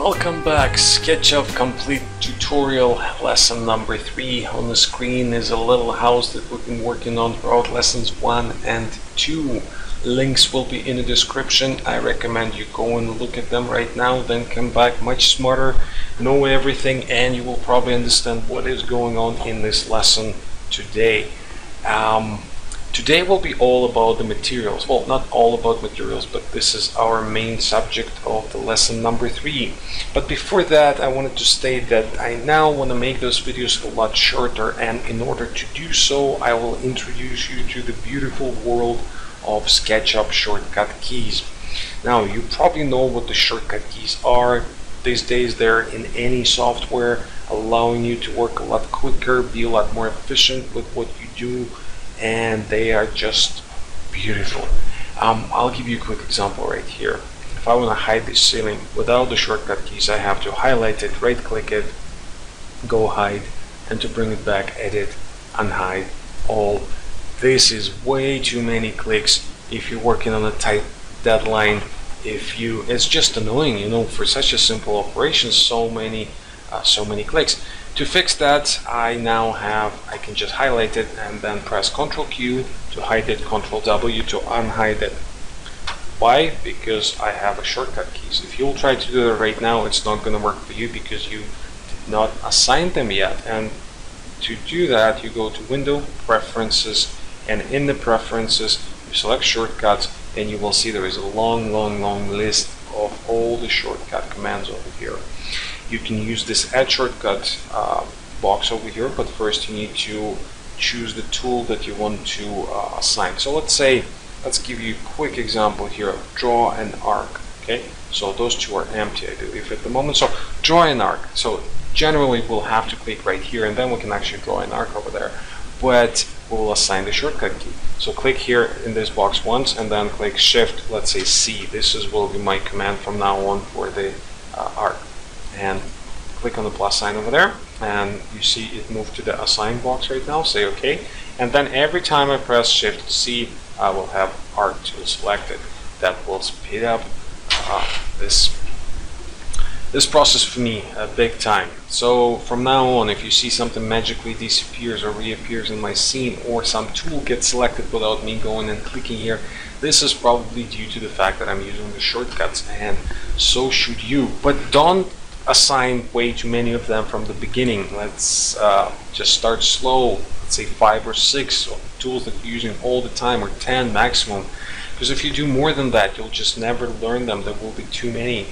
Welcome back. SketchUp complete tutorial lesson number 3. On the screen is a little house that we've been working on throughout lessons 1 and 2. Links will be in the description. I recommend you go and look at them right now, then come back much smarter, know everything, and you will probably understand what is going on in this lesson today. Today will be all about the materials. Well, not all about materials, but this is our main subject of the lesson number 3. But before that, I wanted to state that I now want to make those videos a lot shorter, and in order to do so, I will introduce you to the beautiful world of SketchUp shortcut keys. Now, you probably know what the shortcut keys are. These days, they're in any software, allowing you to work a lot quicker, be a lot more efficient with what you do, and they are just beautiful. I'll give you a quick example right here. If I want to hide this ceiling without the shortcut keys, I have to highlight it, right click it, go hide, and to bring it back, edit, unhide, all. This is way too many clicks if you're working on a tight deadline. It's just annoying, you know, for such a simple operation, so many clicks. To fix that, I can just highlight it and then press Ctrl Q to hide it, Ctrl W to unhide it. Why? Because I have a shortcut keys. If you'll try to do that right now, it's not going to work for you because you did not assign them yet. And to do that, you go to Window, Preferences, and in the Preferences, you select Shortcuts, and you will see there is a long list of all the shortcut commands over here. You can use this Add Shortcut box over here, but first you need to choose the tool that you want to assign. So let's give you a quick example here. Draw an arc. Okay, so those two are empty, I believe, at the moment. So draw an arc. So generally we'll have to click right here, and then we can actually draw an arc over there. But we'll assign the shortcut key. So click here in this box once, and then click Shift, let's say C. This will be my command from now on for the arc. And click on the plus sign over there, and you see it moved to the assign box right now. Say OK, and then every time I press Shift C, I will have arc tool selected. That will speed up this process for me big time. So from now on, if you see something magically disappears or reappears in my scene, or some tool gets selected without me going and clicking here, this is probably due to the fact that I'm using the shortcuts, and so should you. But don't assign way too many of them from the beginning. Let's just start slow. Let's say 5 or 6 tools that you're using all the time, or 10 maximum, because if you do more than that, you'll just never learn them. There will be too many.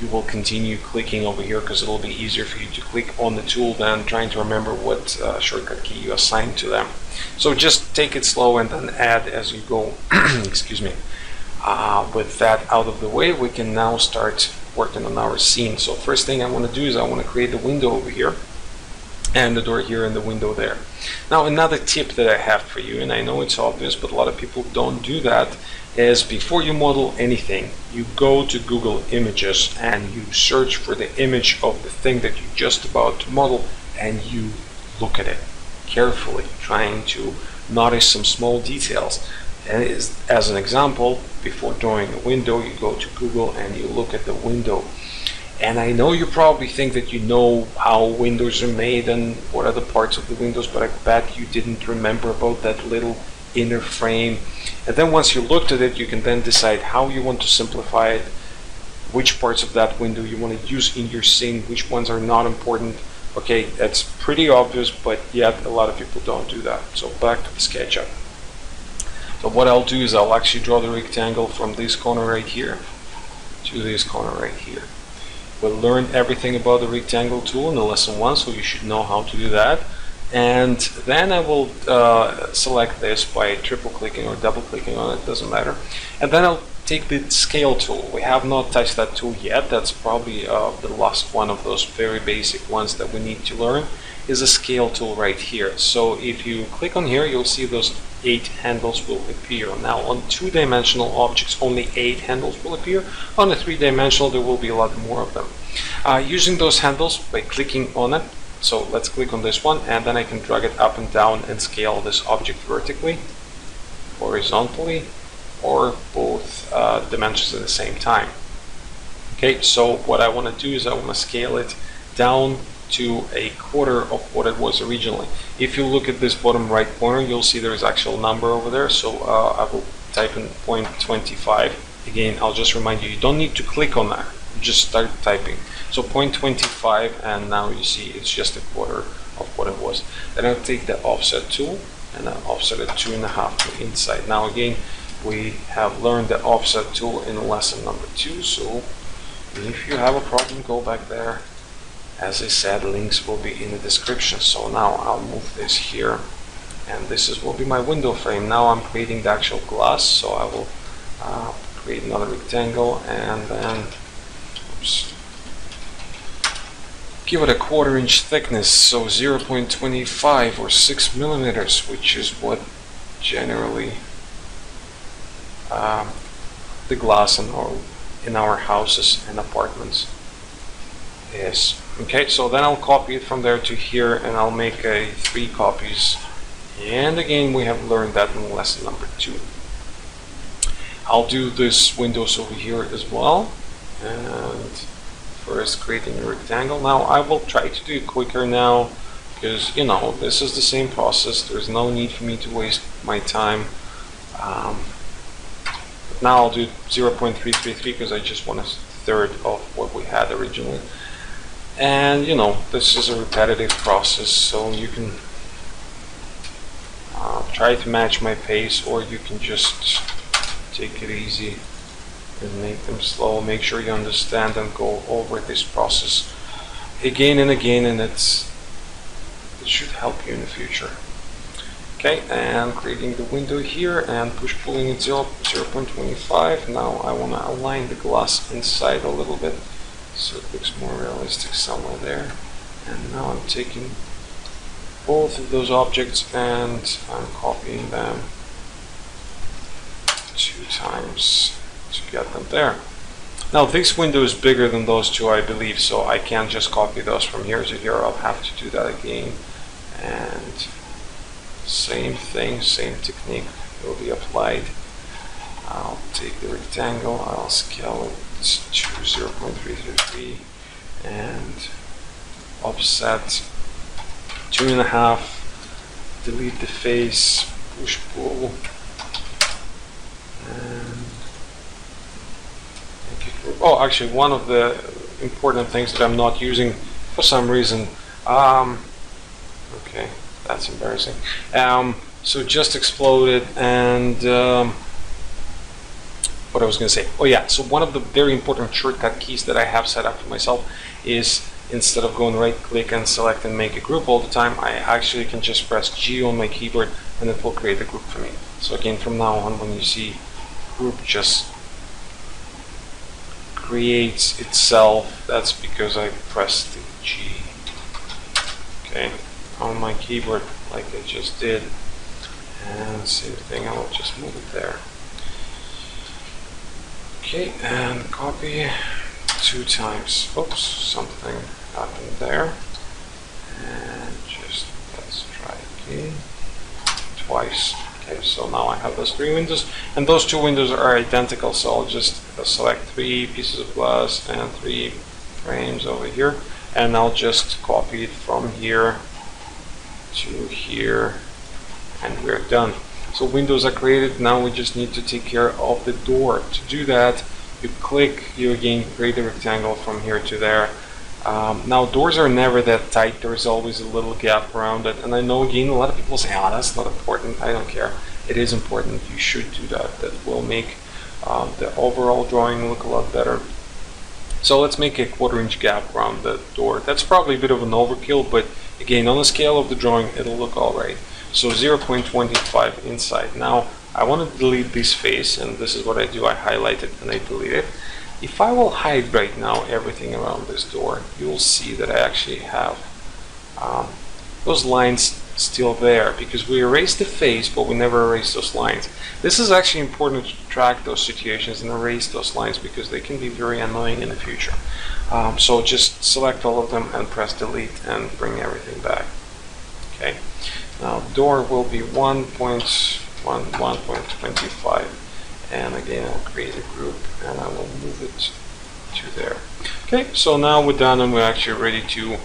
You will continue clicking over here because it'll be easier for you to click on the tool than trying to remember what shortcut key you assigned to them. So just take it slow and then add as you go. Excuse me. With that out of the way, we can now start working on our scene. So first thing I want to do is I want to create a window over here, and the door here and the window there. Now another tip that I have for you, and I know it's obvious, but a lot of people don't do that, is before you model anything, you go to Google Images and you search for the image of the thing that you're just about to model, and you look at it carefully, trying to notice some small details. And as an example, before drawing a window, you go to Google and you look at the window. And I know you probably think that you know how windows are made and what are the parts of the windows, but I bet you didn't remember about that little inner frame. And then once you looked at it, you can then decide how you want to simplify it, which parts of that window you want to use in your scene, which ones are not important. Okay, that's pretty obvious, but yet a lot of people don't do that. So back to the SketchUp. So what I'll do is I'll actually draw the rectangle from this corner right here to this corner right here. We'll learn everything about the rectangle tool in the lesson 1, so you should know how to do that. And then I will select this by triple clicking or double clicking on it, doesn't matter. And then I'll take the scale tool. We have not touched that tool yet. That's probably the last one of those very basic ones that we need to learn, is a scale tool right here. So if you click on here, you'll see those 8 handles will appear. Now on 2-dimensional objects, only 8 handles will appear. On a 3-dimensional, there will be a lot more of them. Using those handles by clicking on it, so let's click on this one, and then I can drag it up and down and scale this object vertically, horizontally, or both dimensions at the same time. Okay, so what I want to do is I want to scale it down to a quarter of what it was originally. If you look at this bottom right corner, you'll see there's actual number over there, so I will type in 0.25. Again, I'll just remind you, you don't need to click on that, just start typing. So 0.25, and now you see it's just a quarter of what it was. Then I'll take the offset tool and I'll offset it 2.5 to inside. Now again, we have learned the offset tool in lesson number 2, so if you have a problem, go back there. As I said, links will be in the description. So now I'll move this here, and this will be my window frame. Now I'm creating the actual glass, so I will create another rectangle and then give it a 1/4 inch thickness, so 0.25 or 6 millimeters, which is what generally the glass in our houses and apartments is. Okay, so then I'll copy it from there to here, and I'll make 3 copies. And again, we have learned that in lesson number 2. I'll do this windows over here as well, and first creating a rectangle. Now I will try to do it quicker now, because this is the same process. There's no need for me to waste my time. But now I'll do 0.333 because I just want 1/3 of what we had originally. And this is a repetitive process, so you can try to match my pace, or you can just take it easy and make them slow. Make sure you understand and go over this process again and again, and it should help you in the future. Okay, and creating the window here and push pulling it 0.25. Now I want to align the glass inside a little bit so it looks more realistic somewhere there. And now I'm taking both of those objects and I'm copying them 2 times to get them there. Now this window is bigger than those 2, I believe, so I can't just copy those from here to here. I'll have to do that again, and same thing, same technique will be applied. I'll take the rectangle, I'll scale it to 0.333 and offset 2.5, delete the face, push pull, and make it group. Oh, actually, one of the important things that I'm not using for some reason, okay, that's embarrassing. So just exploded, and what I was going to say. Oh yeah, so one of the very important shortcut keys that I have set up for myself is, instead of going right click and select and make a group all the time, I actually can just press G on my keyboard and it will create a group for me. So again, from now on, when you see group just creates itself, that's because I pressed the G, okay, on my keyboard like I just did. And same thing, I will just move it there. Okay, and copy 2 times. Oops, something happened there. And just let's try again twice. Okay, so now I have those 3 windows, and those 2 windows are identical, so I'll just select 3 pieces of glass and 3 frames over here, and I'll just copy it from here to here, and we're done. So windows are created. Now we just need to take care of the door. To do that, you click, you again create a rectangle from here to there. Now doors are never that tight, there's always a little gap around it, and I know again a lot of people say, oh, that's not important. I don't care. It is important. You should do that. That will make the overall drawing look a lot better. So let's make a 1/4 inch gap around the door. That's probably a bit of an overkill, but again, on the scale of the drawing, it'll look alright. So 0.25 inside. Now I want to delete this face, and this is what I do. I highlight it and I delete it. If I will hide right now everything around this door, you'll see that I actually have those lines still there, because we erased the face but we never erased those lines. This is actually important to track those situations and erase those lines, because they can be very annoying in the future. So just select all of them and press delete and bring everything back. Okay. Now door will be 1.25, and again I'll create a group and I will move it to there. Okay, so now we're done and we're actually ready to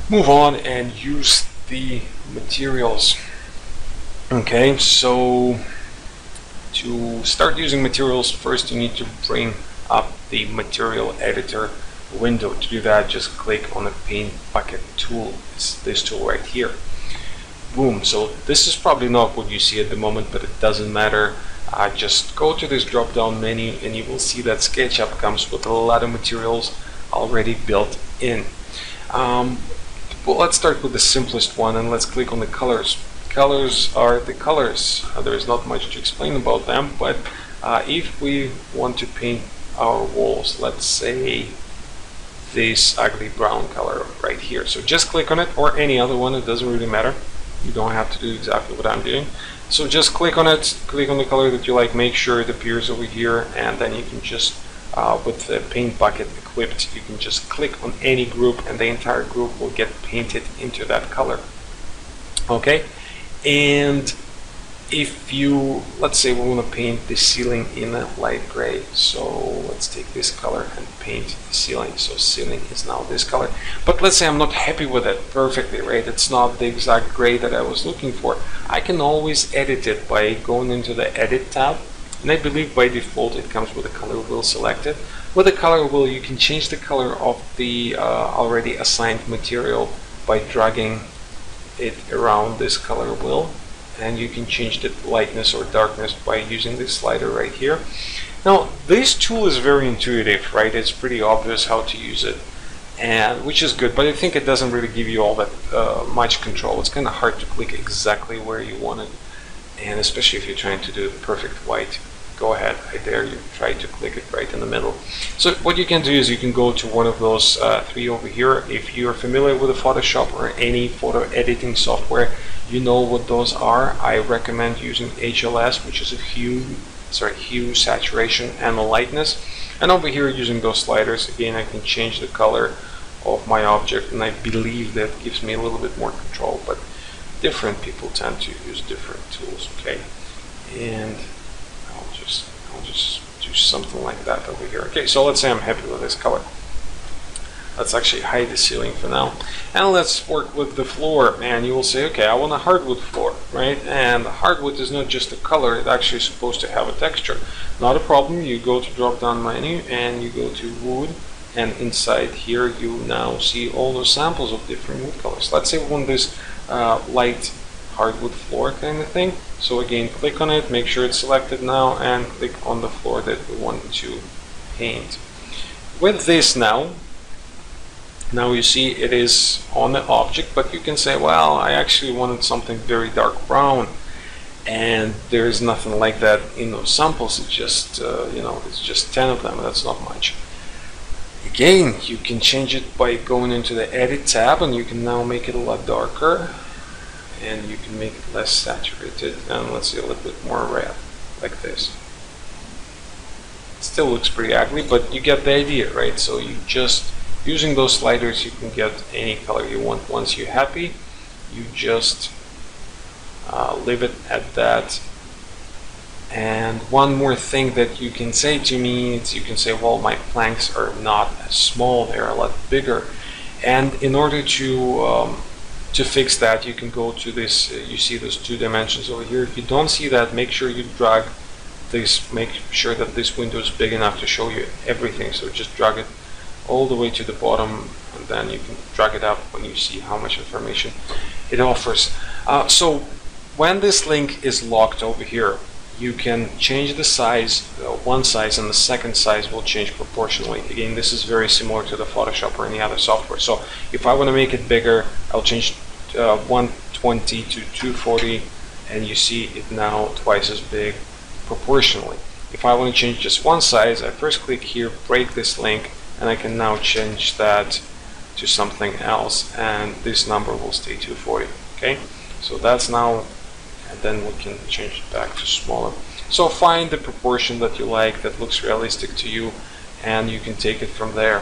move on and use the materials. Okay, so to start using materials, first you need to bring up the material editor window. To do that, just click on the paint bucket tool. It's this tool right here. Boom. So this is probably not what you see at the moment, but it doesn't matter. Just go to this drop down menu and you will see that SketchUp comes with a lot of materials already built in. Well, let's start with the simplest one and let's click on the colors. Colors are the colors. There's not much to explain about them, but if we want to paint our walls, let's say this ugly brown color right here, so just click on it, or any other one, it doesn't really matter. You don't have to do exactly what I'm doing. So just click on it, click on the color that you like, make sure it appears over here, and then you can just with the paint bucket equipped, you can just click on any group and the entire group will get painted into that color. Okay, and if you, let's say we want to paint the ceiling in a light gray, so let's take this color and paint the ceiling. So ceiling is now this color, but let's say I'm not happy with it perfectly, right? It's not the exact gray that I was looking for. I can always edit it by going into the edit tab, and I believe by default it comes with a color wheel selected. With the color wheel you can change the color of the already assigned material by dragging it around this color wheel, and you can change the lightness or darkness by using this slider right here. Now this tool is very intuitive, right? It's pretty obvious how to use it, and which is good, but I think it doesn't really give you all that much control. It's kind of hard to click exactly where you want it, and especially if you're trying to do perfect white. Go ahead, I dare you, try to click it right in the middle. So what you can do is you can go to one of those three over here. If you're familiar with the Photoshop or any photo editing software, you know what those are. I recommend using HLS, which is a hue, saturation, and a lightness. And over here, using those sliders, again, I can change the color of my object, and I believe that gives me a little bit more control. But different people tend to use different tools. Okay, and I'll just do something like that over here. Okay, so let's say I'm happy with this color. Let's actually hide the ceiling for now, and let's work with the floor. And you will say, okay, I want a hardwood floor, right? And hardwood is not just a color, it's actually supposed to have a texture. Not a problem. You go to drop down menu and you go to wood, and inside here you now see all the samples of different wood colors. Let's say we want this light hardwood floor kind of thing. So again, click on it, make sure it's selected now, and click on the floor that we want to paint. With this now you see it is on the object, but you can say, well, I actually wanted something very dark brown, and there's nothing like that in those samples. It's just it's just 10 of them. That's not much. Again, you can change it by going into the edit tab, and you can now make it a lot darker, and you can make it less saturated, and let's see, a little bit more red, like this. It still looks pretty ugly, but you get the idea, right? So you just, using those sliders, you can get any color you want. Once you're happy, you just leave it at that. And one more thing that you can say to me is, you can say, well, my planks are not as small, they're a lot bigger. And in order to fix that, you can go to this, you see those 2 dimensions over here. If you don't see that, make sure you drag this, make sure that this window is big enough to show you everything. So just drag it all the way to the bottom, and then you can drag it up when you see how much information it offers. So when this link is locked over here, you can change the size, one size, and the second size will change proportionally. Again, this is very similar to the Photoshop or any other software. So if I want to make it bigger, I'll change 120 to 240, and you see it now twice as big proportionally. If I want to change just one size, I first click here, break this link, and I can now change that to something else, and this number will stay 240. Okay, so that's now, and then we can change it back to smaller. So find the proportion that you like, that looks realistic to you, and you can take it from there.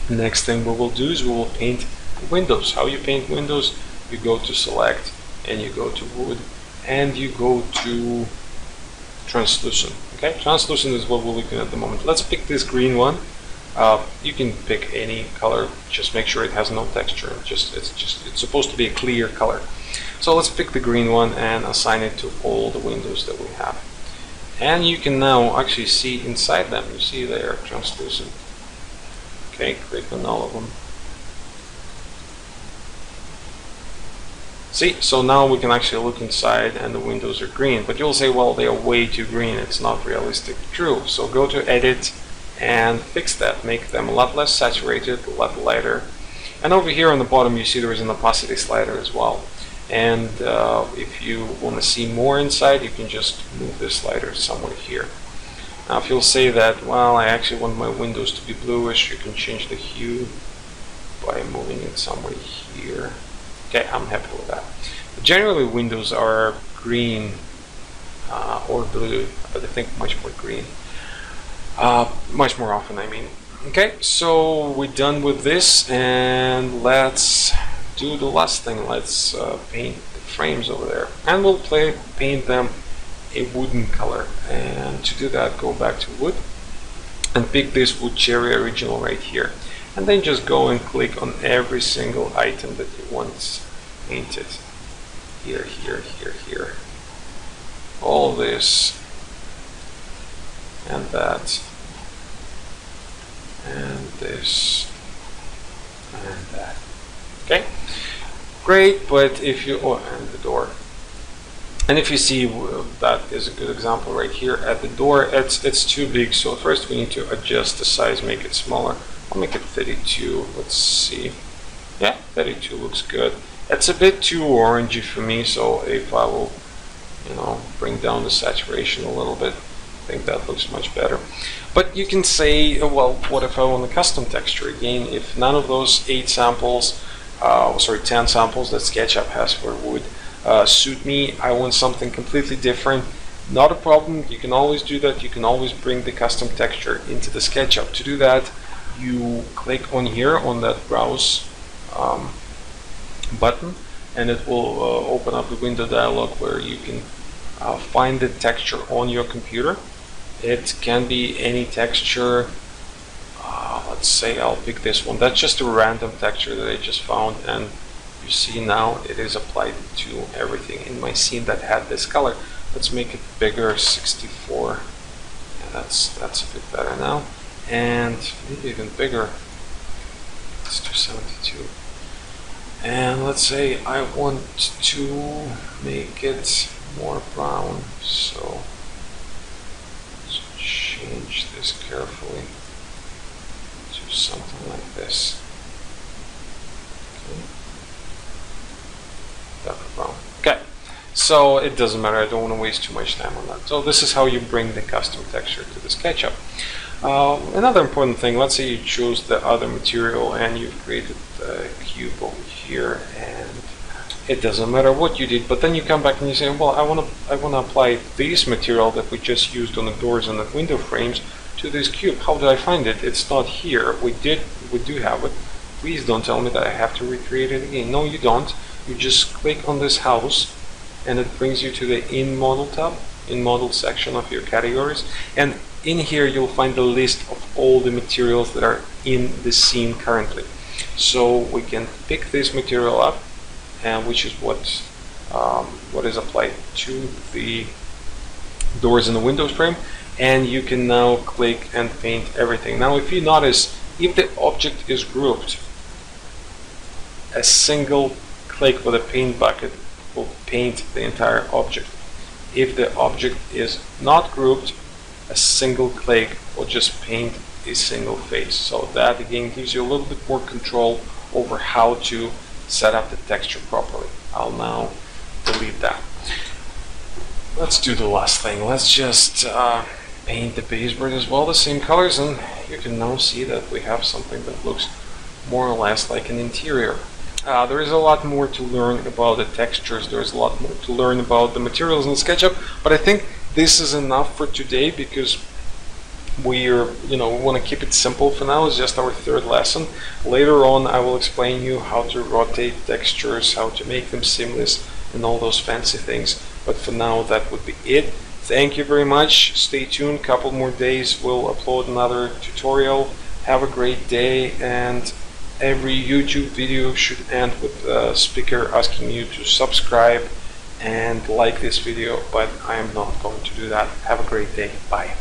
Next thing we will do is we will paint windows. How you paint windows? You go to select, and you go to wood, and you go to translucent. Okay, translucent is what we're looking at the moment. Let's pick this green one. You can pick any color, just make sure it has no texture. It's supposed to be a clear color. So let's pick the green one and assign it to all the windows that we have. And you can now actually see inside them. You see they are translucent. Okay, click on all of them. See, so now we can actually look inside and the windows are green. But you'll say, well, they are way too green. It's not realistic. True. So go to Edit and fix that. Make them a lot less saturated, a lot lighter. And over here on the bottom, you see there is an opacity slider as well. And if you want to see more inside, you can just move this slider somewhere here. Now if you'll say that, well, I actually want my windows to be bluish, you can change the hue by moving it somewhere here. Okay, I'm happy with that. But generally windows are green or blue, but I think much more green. Much more often, I mean. Okay, so we're done with this, and let's do the last thing. Let's paint the frames over there, and we'll paint them a wooden color. And to do that, go back to wood and pick this wood cherry original right here, and then just go and click on every single item that you want painted. Here, here, here, here. All this and that and this and that. Okay, great. But if you and the door, and if you see, that is a good example right here. At the door, it's too big, so first we need to adjust the size, make it smaller. I'll make it 32. Let's see. Yeah, 32 looks good. It's a bit too orangey for me, so if I will, bring down the saturation a little bit, I think that looks much better. But you can say, well, what if I want a custom texture? Again, if none of those 10 samples that SketchUp has for wood suit me, I want something completely different. Not a problem, you can always do that. You can always bring the custom texture into the SketchUp. To do that, you click on here on that browse button, and it will open up the window dialog where you can find the texture on your computer. It can be any texture. Let's say I'll pick this one. That's just a random texture that I just found, and you see now it is applied to everything in my scene that had this color. Let's make it bigger, 64. Yeah, that's a bit better now, and maybe even bigger. Let's do 72. And let's say I want to make it more brown, so let's change this carefully to something like this. Okay. Darker brown. Okay, so it doesn't matter, I don't want to waste too much time on that. So this is how you bring the custom texture to the SketchUp. Another important thing, let's say you choose the other material and you've created a cube over here, and it doesn't matter what you did, but then you come back and you say, well, I want to apply this material that we just used on the doors and the window frames to this cube. How do I find it? It's not here. We do have it. Please don't tell me that I have to recreate it again. No, you don't. You just click on this house and it brings you to the in model tab, in model section of your categories, and in here you'll find the list of all the materials that are in the scene currently. So we can pick this material up, and which is what is applied to the doors in the windows frame, and you can now click and paint everything. Now if you notice, if the object is grouped, a single click with a paint bucket will paint the entire object. If the object is not grouped, a single click will just paint a single face. So that again gives you a little bit more control over how to set up the texture properly. I'll now delete that. Let's do the last thing. Let's just paint the baseboard as well the same colors, and you can now see that we have something that looks more or less like an interior. There is a lot more to learn about the textures. There's a lot more to learn about the materials in SketchUp, but I think this is enough for today because we want to keep it simple for now. It's just our third lesson. Later on I will explain you how to rotate textures, how to make them seamless, and all those fancy things. But for now, that would be it. Thank you very much. Stay tuned. Couple more days we'll upload another tutorial. Have a great day, and every YouTube video should end with a speaker asking you to subscribe and like this video, but I am not going to do that. Have a great day. Bye.